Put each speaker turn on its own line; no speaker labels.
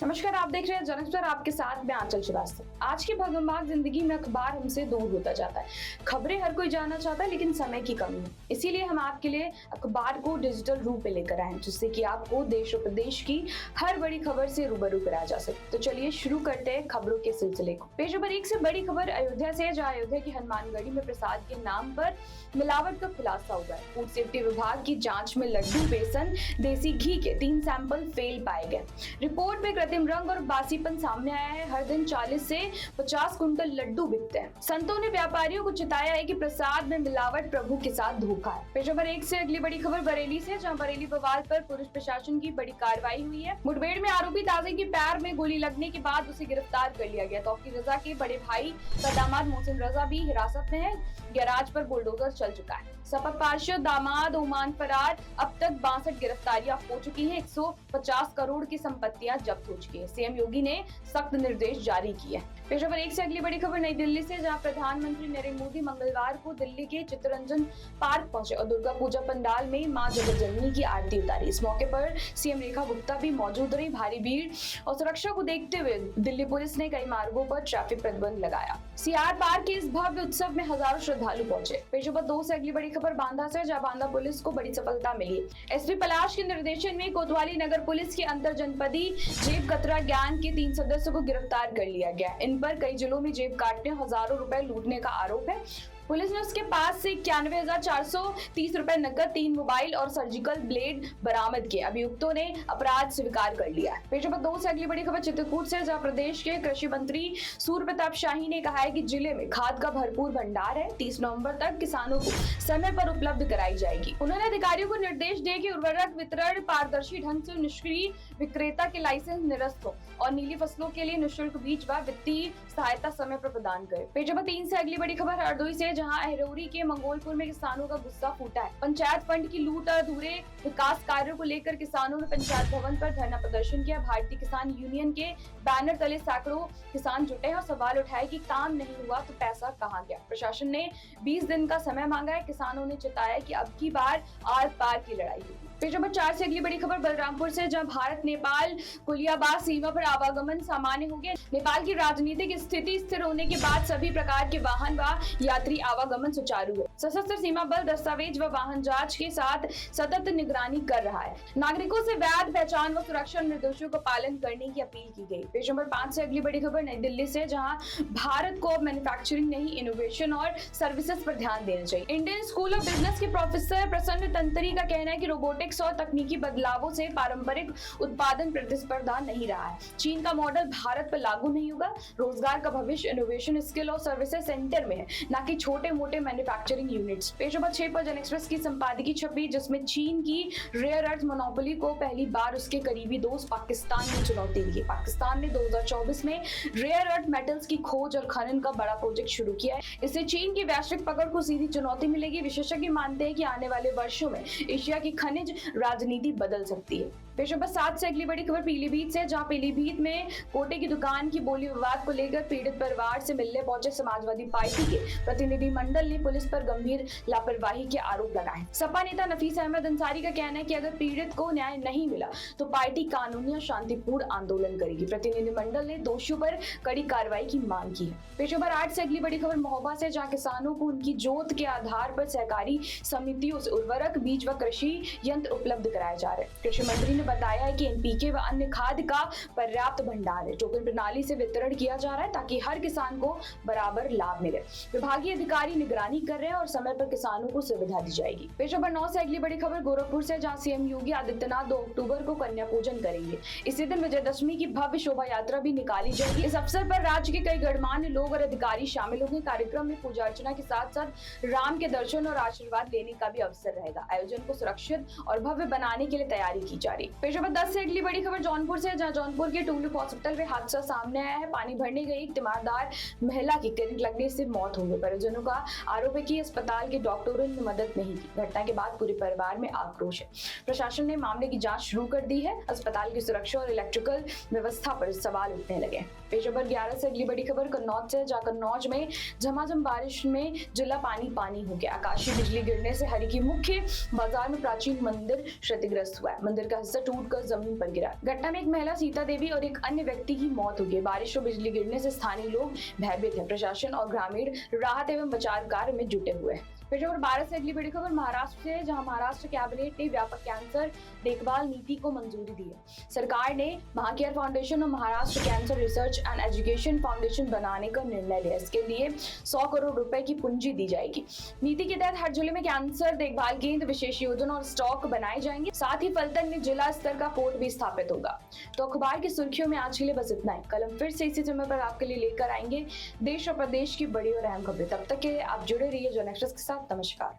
नमस्कार, आप देख रहे हैं जनक पर, आपके साथ मैं आंचल श्रीवास्तव। आज की भगमभाग जिंदगी में अखबार हमसे दूर होता जाता है। खबरें हर कोई जानना चाहता है, लेकिन समय की कमी है। इसीलिए हम आपके लिए अखबार को डिजिटल रूप में लेकर आए हैं, जिससे कि आपको देश और प्रदेश की हर बड़ी खबर से रूबरू कराया जा सके। तो चलिए शुरू करते हैं खबरों के सिलसिले को। पेज नंबर 1 से बड़ी खबर अयोध्या से है, जहाँ अयोध्या की हनुमानगढ़ी में प्रसाद के नाम पर मिलावट का खुलासा हुआ है। फूड सेफ्टी विभाग की जांच में लड्डू, बेसन, देसी घी के 3 सैंपल फेल पाए गए। रिपोर्ट में कृत्रिम रंग और बासीपन सामने आया है। हर दिन 40 से 50 कुंटल लड्डू बिकते हैं। संतों ने व्यापारियों को चिताया है कि प्रसाद में मिलावट प्रभु के साथ धोखा है। पेज नंबर 1 से अगली बड़ी खबर बरेली से, जहां बरेली बवाल पर पुलिस प्रशासन की बड़ी कार्रवाई हुई है। मुठभेड़ में आरोपी ताजे के पैर में गोली लगने के बाद उसे गिरफ्तार कर लिया गया। तौकीर रजा के बड़े भाई का दामाद मोहसिन रजा भी हिरासत में है। गैराज पर बुलडोजर चल चुका है। सपा पार्षद दामाद ओमान फरार। अब तक 62 गिरफ्तारियां हो चुकी हैं। 150 करोड़ की संपत्तियां जब्त हो चुकी है। सीएम योगी ने सख्त निर्देश जारी किए। पेज नंबर 1 से अगली बड़ी खबर नई दिल्ली से, जहां प्रधानमंत्री नरेंद्र मोदी मंगलवार को दिल्ली के चित्तरंजन पार्क पहुंचे और दुर्गा पूजा पंडाल में मां जगतजननी की आरती उतारी। इस मौके पर सीएम रेखा गुप्ता भी मौजूद रही। भारी भीड़ और सुरक्षा को देखते हुए दिल्ली पुलिस ने कई मार्गों पर ट्रैफिक प्रतिबंध लगाया। सीआर पार्क के इस भव्य उत्सव में हजारों श्रद्धालु पहुंचे। पेज नंबर 2 से अगली बड़ी खबर बांदा से, जहां बांदा पुलिस को बड़ी सफलता मिली। एसपी पलाश के निर्देशन में कोतवाली नगर पुलिस के अंतर जनपदी जेब कतरा गैंग के 3 सदस्यों को गिरफ्तार कर लिया गया। इन पर कई जिलों में जेब काटने, हजारों रुपए लूटने का आरोप है। पुलिस ने उसके पास से 91,430 रुपए नकद, 3 मोबाइल और सर्जिकल ब्लेड बरामद किए। अभियुक्तों ने अपराध स्वीकार कर लिया है। पेज नंबर 2 से अगली बड़ी खबर चित्रकूट से, जहां प्रदेश के कृषि मंत्री सूर्य प्रताप शाही ने कहा है कि जिले में खाद का भरपूर भंडार है। 30 नवंबर तक किसानों को समय पर उपलब्ध कराई जाएगी। उन्होंने अधिकारियों को निर्देश दिए कि उर्वरक वितरण पारदर्शी ढंग से, निष्क्रिय विक्रेता के लाइसेंस निरस्त हो और नीली फसलों के लिए निःशुल्क बीज व वित्तीय सहायता समय पर प्रदान करे। पेज नंबर 3 से अगली बड़ी खबर हरदोई से, जहां अहरौरी के मंगोलपुर में किसानों का गुस्सा फूटा है। पंचायत फंड की लूट और अधूरे विकास कार्यों को लेकर किसानों ने पंचायत भवन पर धरना प्रदर्शन किया। भारतीय किसान यूनियन के बैनर तले सैकड़ों किसान जुटे हैं और सवाल उठाए कि काम नहीं हुआ तो पैसा कहां गया। प्रशासन ने 20 दिन का समय मांगा है। किसानों ने चिताया कि अब की बार आर पार की लड़ाई होगी। पेज नंबर 4 से अगली बड़ी खबर बलरामपुर से, जहां भारत नेपाल कुलियाबाज सीमा पर आवागमन सामान्य हो गया। नेपाल की राजनीतिक स्थिति स्थिर होने के बाद सभी प्रकार के वाहन व यात्री आवागमन सुचारू है। सशस्त्र सीमा बल दस्तावेज व वाहन जांच के साथ सतत निगरानी कर रहा है। नागरिकों से वैध पहचान व सुरक्षा निर्देशों का पालन करने की अपील की गई। पेज नंबर 5 से अगली बड़ी खबर नई दिल्ली से, जहां भारत को अब मैन्युफैक्चरिंग नहीं, इनोवेशन और सर्विसेज पर ध्यान देना चाहिए। इंडियन स्कूल ऑफ बिजनेस के प्रोफेसर प्रसन्न तंत्री का कहना है कि रोबोटिक्स और तकनीकी बदलावों से पारंपरिक उत्पादन प्रतिस्पर्धा नहीं रहा है। चीन का मॉडल भारत पर लागू नहीं होगा। रोजगार का भविष्य इनोवेशन, स्किल और सर्विसेज सेंटर में है, न कि छोटे मोटे मैन्युफैक्चरिंग यूनिट्स। पेज नंबर 6 पर जन एक्सप्रेस की संपादकीय छपी, जिसमें चीन की रेयर अर्थ मोनोपोली को पहली बार उसके करीबी दोस्त पाकिस्तान ने चुनौती दी। पाकिस्तान ने 2024 में रेयर अर्थ मेटल्स की खोज और खनन का बड़ा प्रोजेक्ट शुरू किया है। इससे चीन की वैश्विक पकड़ को सीधी चुनौती मिलेगी। विशेषज्ञ मानते हैं कि आने वाले वर्षों में एशिया की खनिज राजनीति बदल सकती है। पेज नंबर 7 से अगली बड़ी खबर पीलीभीत से, जहां पीलीभीत में कोटे की दुकान की बोली विवाद को लेकर पीड़ित परिवार से मिलने पहुंचे समाजवादी पार्टी के प्रतिनिधिमंडल ने पुलिस पर गंभीर लापरवाही के आरोप लगाए। सपा नेता नफीस अहमद अंसारी का कहना है कि अगर पीड़ित को न्याय नहीं मिला तो पार्टी कानूनी और शांतिपूर्ण आंदोलन करेगी। प्रतिनिधिमंडल ने दोषियों पर कड़ी कार्रवाई की मांग की है। पेज नंबर 8 से अगली बड़ी खबर महोबा से, जहां किसानों को उनकी जोत के आधार पर सहकारी समितियों से उर्वरक, बीज व कृषि यंत्र उपलब्ध कराए जा रहे हैं। कृषि मंत्री ने बताया है कि एनपीके व अन्य खाद का पर्याप्त भंडार है। टोकन प्रणाली से वितरण किया जा रहा है ताकि हर किसान को बराबर लाभ मिले। विभागीय अधिकारी निगरानी कर रहे हैं और समय पर किसानों को सुविधा दी जाएगी। पेज नंबर 9 से अगली बड़ी खबर गोरखपुर से, जहां सीएम योगी आदित्यनाथ 2 अक्टूबर को कन्या पूजन करेंगे। इसी दिन विजयदशमी की भव्य शोभा यात्रा भी निकाली जाएगी। इस अवसर पर राज्य के कई गणमान्य लोग और अधिकारी शामिल होंगे। कार्यक्रम में पूजा अर्चना के साथ साथ राम के दर्शन और आशीर्वाद लेने का भी अवसर रहेगा। आयोजन को सुरक्षित और भव्य बनाने के लिए तैयारी की जा रही है। पेज नंबर 10 से अगली बड़ी खबर जौनपुर से, जहां जौनपुर के टुलिप हॉस्पिटल में हादसा सामने आया है। पानी भरने गई एक तीमारदार महिला की करंट लगने से मौत हो गई। परिजनों का आरोप है कि अस्पताल के डॉक्टरों ने मदद नहीं की। घटना के बाद पूरे परिवार में आक्रोश है। प्रशासन ने मामले की जांच शुरू कर दी है। अस्पताल की सुरक्षा और इलेक्ट्रिकल व्यवस्था पर सवाल उठने लगे। पेज नंबर 11 से अगली बड़ी खबर कन्नौज से, जहां कन्नौज में झमाझम बारिश में जिला पानी पानी हो गया। आकाशीय बिजली गिरने से हरी की मुख्य बाजार में प्राचीन मंदिर क्षतिग्रस्त हुआ है। मंदिर का हिस्सा टूटकर जमीन पर गिरा। घटना में एक महिला सीता देवी और एक अन्य व्यक्ति की मौत हो गई। बारिश और बिजली गिरने से स्थानीय लोग भयभीत हैं। प्रशासन और ग्रामीण राहत एवं बचाव कार्य में जुटे हुए हैं। पेशावर 12 से अगली बड़ी खबर महाराष्ट्र से, जहां महाराष्ट्र कैबिनेट ने व्यापक कैंसर देखभाल नीति को मंजूरी दी है। सरकार ने महाकेयर फाउंडेशन और Maharashtra cancer research and education foundation बनाने का निर्णय लिया। इसके लिए 100 करोड़ रुपए की पूंजी दी जाएगी। नीति के तहत हर जिले में कैंसर देखभाल केंद्र, विशेष योजना और स्टॉक बनाए जाएंगे। साथ ही फलटन में जिला स्तर का कोर्ट भी स्थापित होगा। तो अखबार की सुर्खियों में आज के लिए बस इतना ही। कल हम फिर से इसी समय पर आपके लिए लेकर आएंगे देश और प्रदेश की बड़ी और अहम खबरें। तब तक के लिए आप जुड़े रहिए जन एक्सप्रेस के साथ। नमस्कार।